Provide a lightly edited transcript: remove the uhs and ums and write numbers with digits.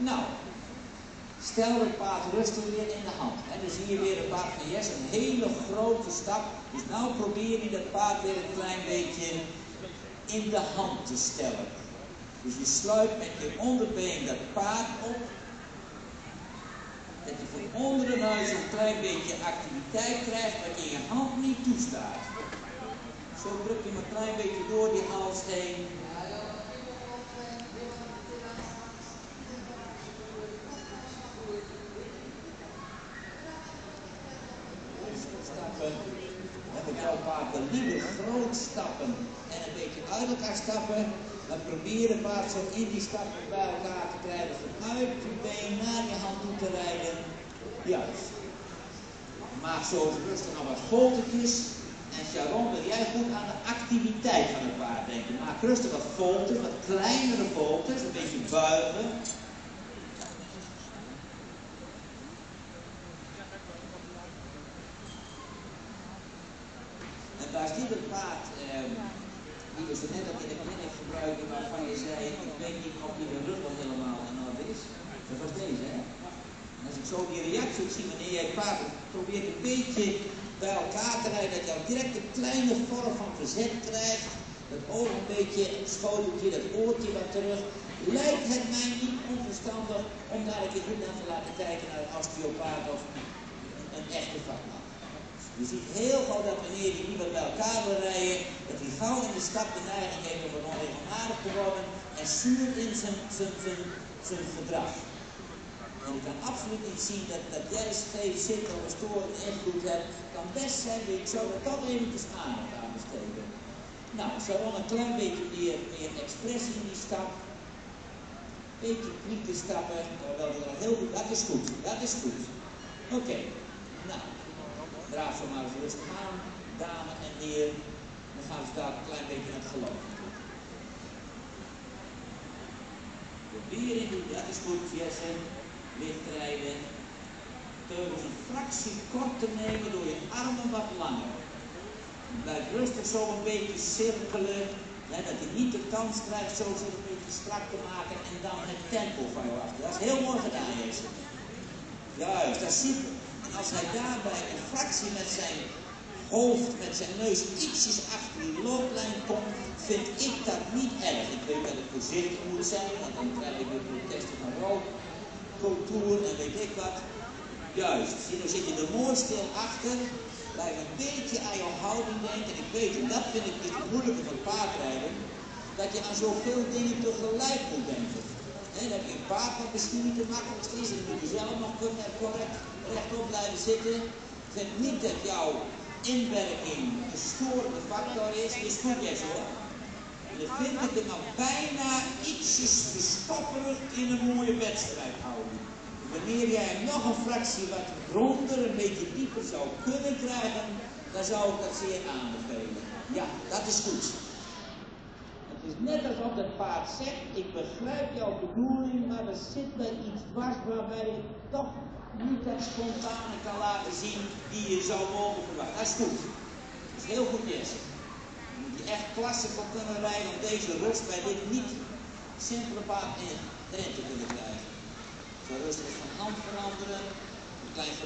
Nou, stel het paard rustig weer in de hand. En dan zie je weer een paard van Yes, een hele grote stap. Dus nou probeer je dat paard weer een klein beetje in de hand te stellen. Dus je sluit met je onderbeen dat paard op. Dat je van onder de neus een klein beetje activiteit krijgt wat je in je hand niet toestaat. Zo druk je maar een klein beetje door die hals heen. Stappen. En met jouw paard de liever groot stappen en een beetje uit elkaar stappen. Dan probeer het paard zo in die stappen bij elkaar te krijgen. Vanuit je been naar je hand toe te rijden. Juist. Maak zo rustig aan wat voltertjes. En Sharon, wil jij goed aan de activiteit van het paard denken. Maak rustig wat volters, wat kleinere volters. Een beetje buigen. En daar zit het paard, die we zo net ook in de clinic gebruiken, waarvan je zei, ik weet niet of die de rug wel helemaal in orde is. Dat was deze, hè? En als ik zo die reactie zie wanneer jij het paard probeert een beetje bij elkaar te rijden, dat je al direct een kleine vorm van verzet krijgt, dat oog een beetje schoteltje, dat oortje wat terug, lijkt het mij niet onverstandig om daar een keer goed naar te laten kijken naar een osteopaat of een echte vakman. Je ziet heel gauw dat wanneer je die wat bij elkaar wil rijden, dat hij gauw in de stap de neiging heeft om het onregelmatig te worden en zuur in zijn gedrag. En je kan absoluut niet zien dat jij geen zitten of storen invloed hebt. Het kan best zijn, ik zou er toch eventjes aandacht aan besteden. Nou, Sharon een klein beetje meer expressie in die stap. Beetje knieken stappen, terwijl we er heel goed, dat is goed, dat is goed. Oké, nou. Draag zo maar eens rustig aan, dame en heer. Dan gaan we daar een klein beetje naar het geloof toe. Probeer in doen, dat is goed, Jesse. Licht rijden. Teugels een fractie kort te nemen door je armen wat langer. Blijf rustig zo een beetje cirkelen. Hè, dat je niet de kans krijgt zo zich een beetje strak te maken en dan het tempo van je achter. Dat is heel mooi gedaan, Jesse. Juist, dat is super. Als hij daarbij een fractie met zijn hoofd, met zijn neus ietsjes achter die looplijn komt, vind ik dat niet erg. Ik weet dat het voorzichtig moet zijn, want dan krijg je weer protesten van rookcultuur en weet ik wat. Juist, zie, dan zit je er mooi stil achter, blijf een beetje aan jouw houding denken. En ik weet, en dat vind ik het moeilijke van paardrijden, dat je aan zoveel dingen tegelijk moet denken. En dan heb je een paard wat misschien niet te makkelijk is, en dan moet je zelf nog correct rechtop blijven zitten. Ik vind niet dat jouw inwerking een storende factor is goed, yes hoor. En dan vind ik het nog bijna ietsjes verstopperig in een mooie wedstrijd houden. Wanneer jij nog een fractie wat ronder, een beetje dieper zou kunnen krijgen, dan zou ik dat zeer aanbevelen. Ja, dat is goed. Het is net alsof het paard zegt, ik begrijp jouw bedoeling, maar er zit er iets dwars waarbij je toch niet dat spontane kan laten zien die je zou mogen verwachten. Dat is goed. Dat is heel goed, Jesse. Dan moet je echt klasse voor kunnen rijden om deze rust bij dit niet simpele paard erin te kunnen krijgen. Zo rustig van hand veranderen, een klein